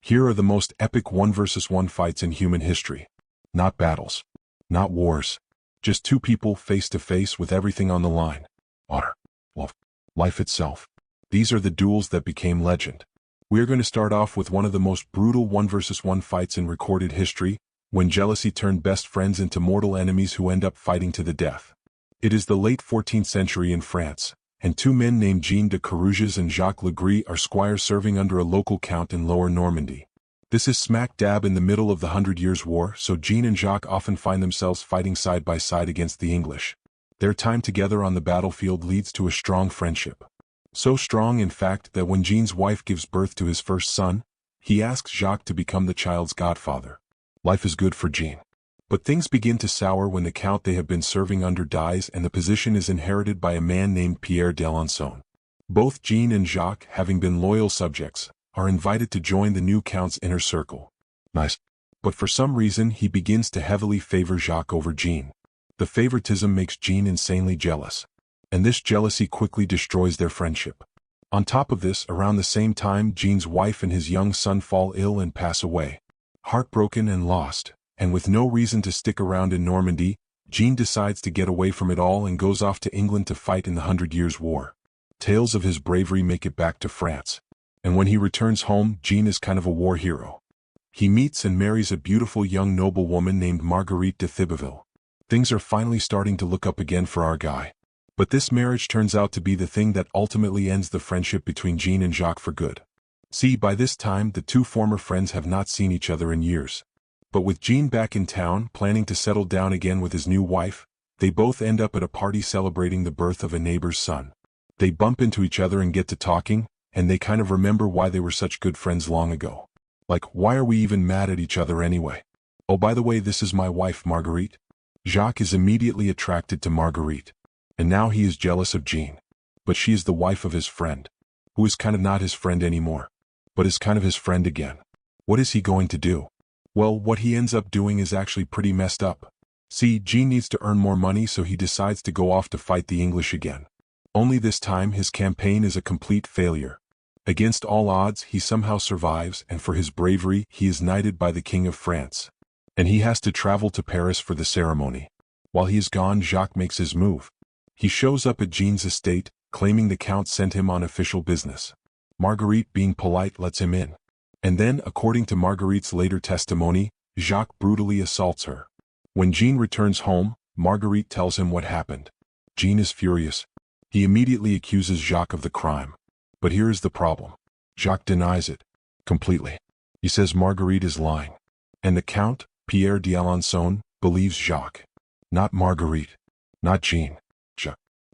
Here are the most epic 1 versus 1 fights in human history. Not battles. Not wars. Just two people face to face with everything on the line. Honor. Love. Life itself. These are the duels that became legend. We are going to start off with one of the most brutal 1 versus 1 fights in recorded history, when jealousy turned best friends into mortal enemies who end up fighting to the death. It is the late 14th century in France, and two men named Jean de Carrouges and Jacques le Gris are squires serving under a local count in Lower Normandy. This is smack dab in the middle of the 100 Years' War, so Jean and Jacques often find themselves fighting side by side against the English. Their time together on the battlefield leads to a strong friendship. So strong, in fact, that when Jean's wife gives birth to his first son, he asks Jacques to become the child's godfather. Life is good for Jean. But things begin to sour when the count they have been serving under dies and the position is inherited by a man named Pierre d'Alençon. Both Jean and Jacques, having been loyal subjects, are invited to join the new count's inner circle. Nice. But for some reason he begins to heavily favor Jacques over Jean. The favoritism makes Jean insanely jealous. And this jealousy quickly destroys their friendship. On top of this, around the same time, Jean's wife and his young son fall ill and pass away. Heartbroken and lost, and with no reason to stick around in Normandy, Jean decides to get away from it all and goes off to England to fight in the 100 Years' War. Tales of his bravery make it back to France. And when he returns home, Jean is kind of a war hero. He meets and marries a beautiful young noblewoman named Marguerite de Thibouville. Things are finally starting to look up again for our guy. But this marriage turns out to be the thing that ultimately ends the friendship between Jean and Jacques for good. See, by this time, the two former friends have not seen each other in years. But with Jean back in town, planning to settle down again with his new wife, they both end up at a party celebrating the birth of a neighbor's son. They bump into each other and get to talking, and they kind of remember why they were such good friends long ago. Like, why are we even mad at each other anyway? Oh, by the way, this is my wife, Marguerite. Jacques is immediately attracted to Marguerite. And now he is jealous of Jean. But she is the wife of his friend, who is kind of not his friend anymore, but is kind of his friend again. What is he going to do? Well, what he ends up doing is actually pretty messed up. See, Jean needs to earn more money, so he decides to go off to fight the English again. Only this time his campaign is a complete failure. Against all odds, he somehow survives, and for his bravery, he is knighted by the King of France. And he has to travel to Paris for the ceremony. While he is gone, Jacques makes his move. He shows up at Jean's estate, claiming the count sent him on official business. Marguerite, being polite, lets him in. And then, according to Marguerite's later testimony, Jacques brutally assaults her. When Jean returns home, Marguerite tells him what happened. Jean is furious. He immediately accuses Jacques of the crime. But here is the problem. Jacques denies it. Completely. He says Marguerite is lying. And the count, Pierre d'Alençon, believes Jacques. Not Marguerite. Not Jean.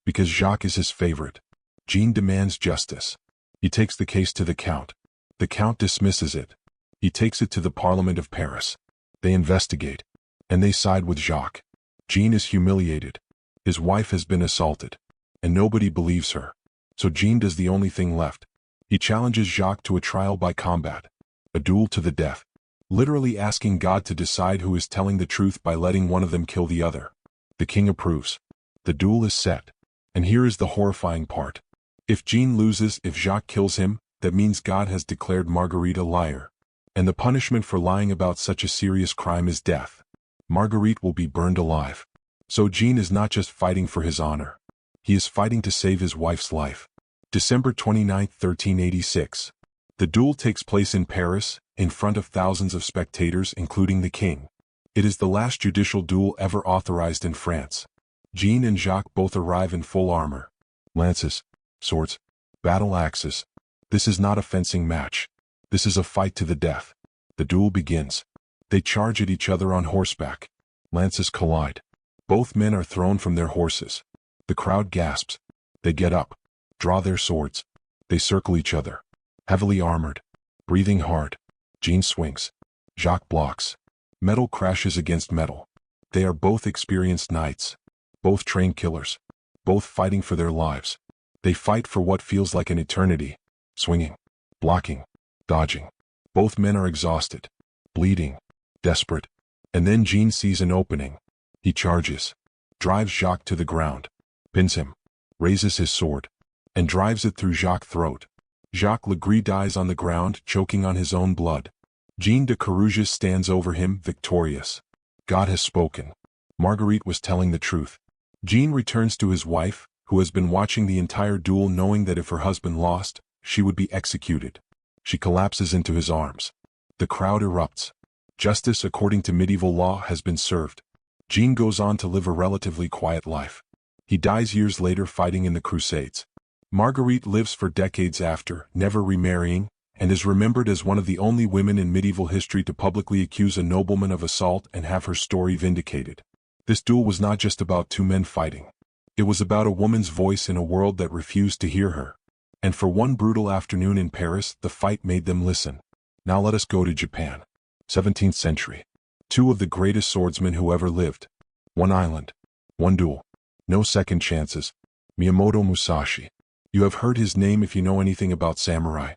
Because Jacques is his favorite. Jean demands justice. He takes the case to the count. The count dismisses it. He takes it to the Parliament of Paris. They investigate. And they side with Jacques. Jean is humiliated. His wife has been assaulted. And nobody believes her. So Jean does the only thing left. He challenges Jacques to a trial by combat. A duel to the death. Literally asking God to decide who is telling the truth by letting one of them kill the other. The king approves. The duel is set. And here is the horrifying part. If Jean loses, if Jacques kills him, that means God has declared Marguerite a liar. And the punishment for lying about such a serious crime is death. Marguerite will be burned alive. So Jean is not just fighting for his honor. He is fighting to save his wife's life. December 29, 1386. The duel takes place in Paris, in front of thousands of spectators, including the king. It is the last judicial duel ever authorized in France. Jean and Jacques both arrive in full armor. Lances, swords, battle axes. This is not a fencing match. This is a fight to the death. The duel begins. They charge at each other on horseback. Lances collide. Both men are thrown from their horses. The crowd gasps. They get up, draw their swords. They circle each other. Heavily armored, breathing hard. Jean swings. Jacques blocks. Metal crashes against metal. They are both experienced knights. Both trained killers. Both fighting for their lives. They fight for what feels like an eternity. Swinging, blocking, dodging. Both men are exhausted, bleeding, desperate. And then Jean sees an opening. He charges, drives Jacques to the ground, pins him, raises his sword, and drives it through Jacques' throat. Jacques le Gris dies on the ground, choking on his own blood. Jean de Carrouges stands over him, victorious. God has spoken. Marguerite was telling the truth. Jean returns to his wife, who has been watching the entire duel knowing that if her husband lost, she would be executed. She collapses into his arms. The crowd erupts. Justice according to medieval law has been served. Jean goes on to live a relatively quiet life. He dies years later fighting in the Crusades. Marguerite lives for decades after, never remarrying, and is remembered as one of the only women in medieval history to publicly accuse a nobleman of assault and have her story vindicated. This duel was not just about two men fighting. It was about a woman's voice in a world that refused to hear her. And for one brutal afternoon in Paris, the fight made them listen. Now let us go to Japan. 17th century. Two of the greatest swordsmen who ever lived. One island. One duel. No second chances. Miyamoto Musashi. You have heard his name if you know anything about samurai.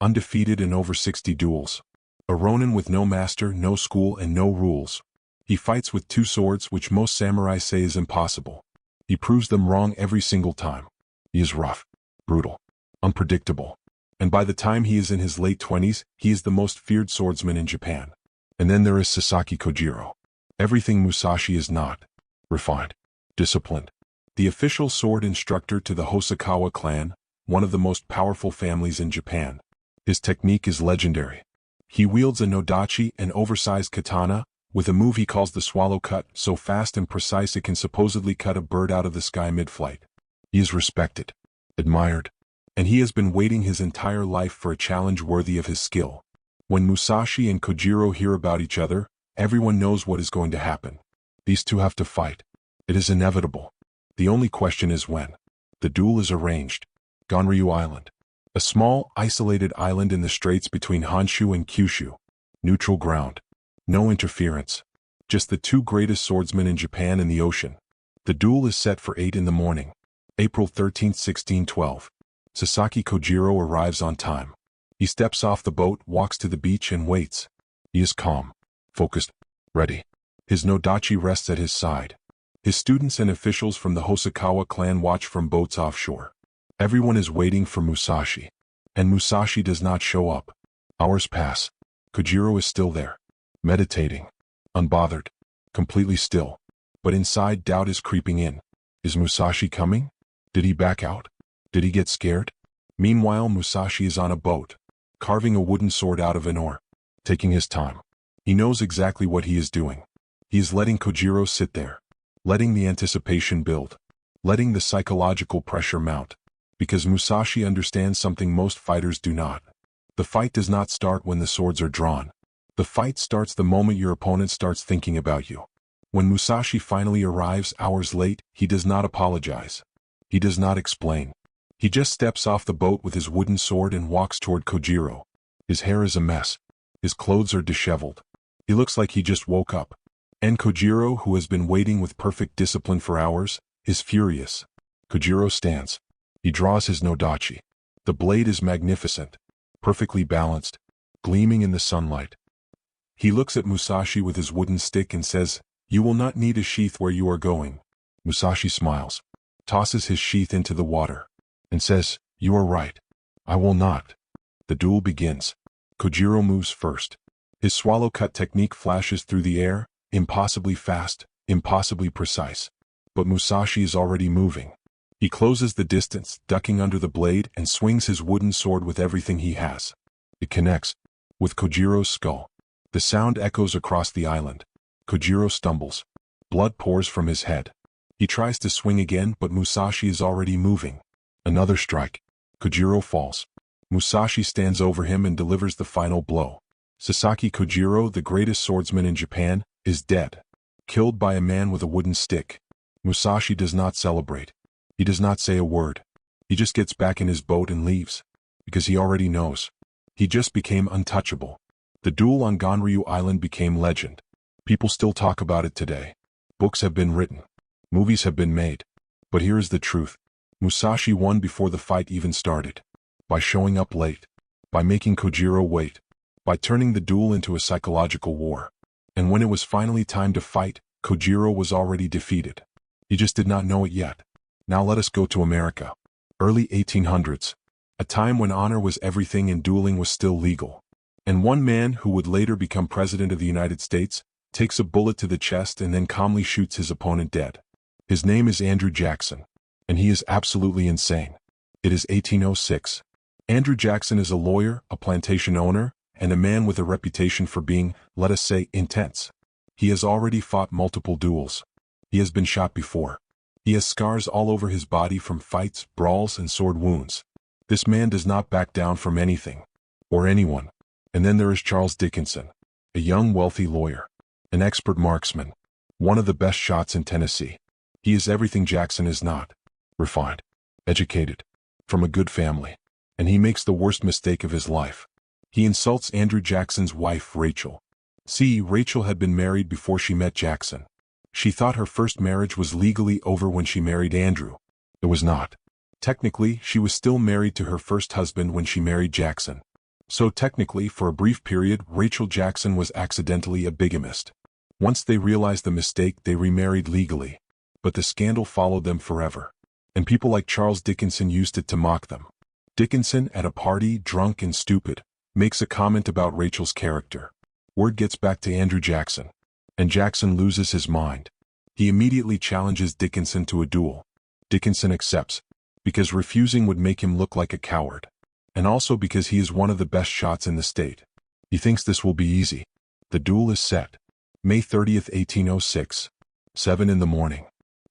Undefeated in over 60 duels. A ronin with no master, no school, and no rules. He fights with two swords, which most samurai say is impossible. He proves them wrong every single time. He is rough, brutal, unpredictable. And by the time he is in his late 20s, he is the most feared swordsman in Japan. And then there is Sasaki Kojiro. Everything Musashi is not. Refined. Disciplined. The official sword instructor to the Hosokawa clan, one of the most powerful families in Japan. His technique is legendary. He wields a nodachi, an oversized katana, with a move he calls the swallow cut, so fast and precise it can supposedly cut a bird out of the sky mid-flight. He is respected, admired, and he has been waiting his entire life for a challenge worthy of his skill. When Musashi and Kojiro hear about each other, everyone knows what is going to happen. These two have to fight. It is inevitable. The only question is when. The duel is arranged. Ganryu Island. A small, isolated island in the straits between Honshu and Kyushu. Neutral ground. No interference. Just the two greatest swordsmen in Japan and the ocean. The duel is set for 8 in the morning. April 13, 1612. Sasaki Kojiro arrives on time. He steps off the boat, walks to the beach and waits. He is calm, focused, ready. His nodachi rests at his side. His students and officials from the Hosokawa clan watch from boats offshore. Everyone is waiting for Musashi. And Musashi does not show up. Hours pass. Kojiro is still there. Meditating. Unbothered. Completely still. But inside doubt is creeping in. Is Musashi coming? Did he back out? Did he get scared? Meanwhile, Musashi is on a boat, carving a wooden sword out of an oar. Taking his time. He knows exactly what he is doing. He is letting Kojiro sit there. Letting the anticipation build. Letting the psychological pressure mount. Because Musashi understands something most fighters do not. The fight does not start when the swords are drawn. The fight starts the moment your opponent starts thinking about you. When Musashi finally arrives hours late, he does not apologize. He does not explain. He just steps off the boat with his wooden sword and walks toward Kojiro. His hair is a mess. His clothes are disheveled. He looks like he just woke up. And Kojiro, who has been waiting with perfect discipline for hours, is furious. Kojiro stands. He draws his nodachi. The blade is magnificent, perfectly balanced, gleaming in the sunlight. He looks at Musashi with his wooden stick and says, "You will not need a sheath where you are going." Musashi smiles, tosses his sheath into the water, and says, "You are right. I will not." The duel begins. Kojiro moves first. His swallow cut technique flashes through the air, impossibly fast, impossibly precise. But Musashi is already moving. He closes the distance, ducking under the blade, and swings his wooden sword with everything he has. It connects with Kojiro's skull. The sound echoes across the island. Kojiro stumbles. Blood pours from his head. He tries to swing again, but Musashi is already moving. Another strike. Kojiro falls. Musashi stands over him and delivers the final blow. Sasaki Kojiro, the greatest swordsman in Japan, is dead. Killed by a man with a wooden stick. Musashi does not celebrate. He does not say a word. He just gets back in his boat and leaves. Because he already knows. He just became untouchable. The duel on Ganryu Island became legend. People still talk about it today. Books have been written. Movies have been made. But here is the truth. Musashi won before the fight even started. By showing up late. By making Kojiro wait. By turning the duel into a psychological war. And when it was finally time to fight, Kojiro was already defeated. He just did not know it yet. Now let us go to America. Early 1800s. A time when honor was everything and dueling was still legal. And one man, who would later become President of the United States, takes a bullet to the chest and then calmly shoots his opponent dead. His name is Andrew Jackson, and he is absolutely insane. It is 1806. Andrew Jackson is a lawyer, a plantation owner, and a man with a reputation for being, let us say, intense. He has already fought multiple duels. He has been shot before. He has scars all over his body from fights, brawls, and sword wounds. This man does not back down from anything, or anyone. And then there is Charles Dickinson, a young wealthy lawyer, an expert marksman, one of the best shots in Tennessee. He is everything Jackson is not. Refined, educated, from a good family. And he makes the worst mistake of his life. He insults Andrew Jackson's wife, Rachel. See, Rachel had been married before she met Jackson. She thought her first marriage was legally over when she married Andrew. It was not. Technically, she was still married to her first husband when she married Jackson. So technically, for a brief period, Rachel Jackson was accidentally a bigamist. Once they realized the mistake, they remarried legally. But the scandal followed them forever. And people like Charles Dickinson used it to mock them. Dickinson, at a party, drunk and stupid, makes a comment about Rachel's character. Word gets back to Andrew Jackson, and Jackson loses his mind. He immediately challenges Dickinson to a duel. Dickinson accepts, because refusing would make him look like a coward, and also because he is one of the best shots in the state. He thinks this will be easy. The duel is set. May 30th, 1806, 7 in the morning.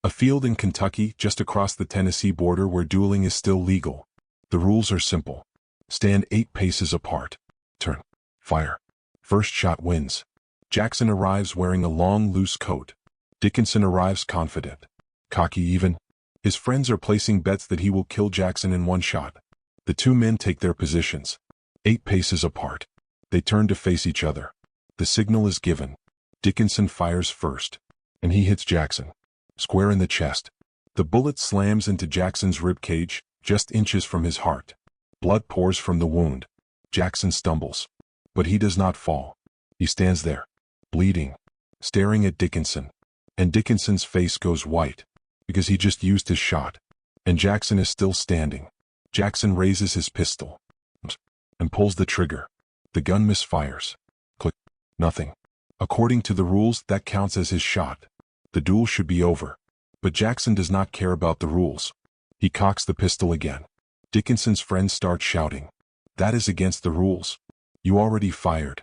A field in Kentucky, just across the Tennessee border where dueling is still legal. The rules are simple. Stand 8 paces apart. Turn. Fire. First shot wins. Jackson arrives wearing a long, loose coat. Dickinson arrives confident. Cocky even. His friends are placing bets that he will kill Jackson in one shot. The two men take their positions. 8 paces apart. They turn to face each other. The signal is given. Dickinson fires first. And he hits Jackson. Square in the chest. The bullet slams into Jackson's rib cage, just inches from his heart. Blood pours from the wound. Jackson stumbles. But he does not fall. He stands there, bleeding, staring at Dickinson. And Dickinson's face goes white, because he just used his shot. And Jackson is still standing. Jackson raises his pistol and pulls the trigger. The gun misfires. Click. Nothing. According to the rules, that counts as his shot. The duel should be over. But Jackson does not care about the rules. He cocks the pistol again. Dickinson's friends start shouting. That is against the rules. You already fired.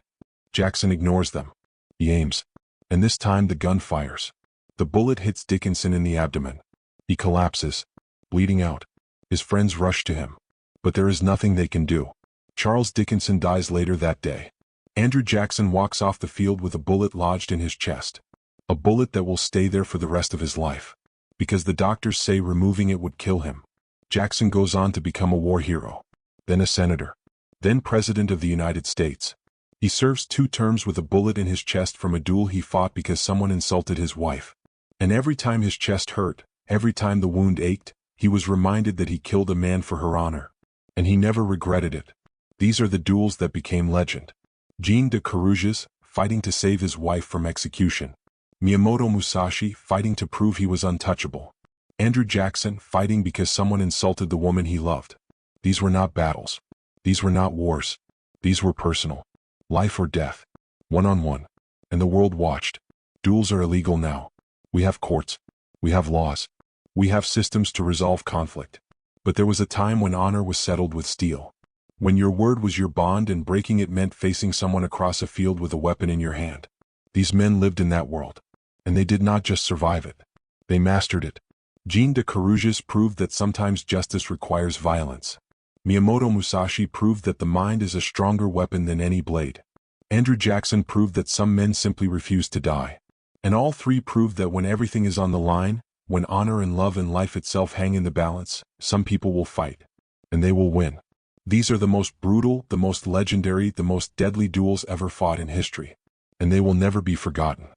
Jackson ignores them. He aims. And this time the gun fires. The bullet hits Dickinson in the abdomen. He collapses, bleeding out. His friends rush to him. But there is nothing they can do. Charles Dickinson dies later that day. Andrew Jackson walks off the field with a bullet lodged in his chest. A bullet that will stay there for the rest of his life. Because the doctors say removing it would kill him. Jackson goes on to become a war hero. Then a senator. Then President of the United States. He serves 2 terms with a bullet in his chest from a duel he fought because someone insulted his wife. And every time his chest hurt, every time the wound ached, he was reminded that he killed a man for her honor. And he never regretted it. These are the duels that became legend. Jean de Carrouges, fighting to save his wife from execution. Miyamoto Musashi, fighting to prove he was untouchable. Andrew Jackson, fighting because someone insulted the woman he loved. These were not battles. These were not wars. These were personal. Life or death. One-on-one. And the world watched. Duels are illegal now. We have courts. We have laws. We have systems to resolve conflict. But there was a time when honor was settled with steel. When your word was your bond and breaking it meant facing someone across a field with a weapon in your hand. These men lived in that world. And they did not just survive it. They mastered it. Jean de Carrouges proved that sometimes justice requires violence. Miyamoto Musashi proved that the mind is a stronger weapon than any blade. Andrew Jackson proved that some men simply refuse to die. And all 3 proved that when everything is on the line, when honor and love and life itself hang in the balance, some people will fight. And they will win. These are the most brutal, the most legendary, the most deadly duels ever fought in history. And they will never be forgotten.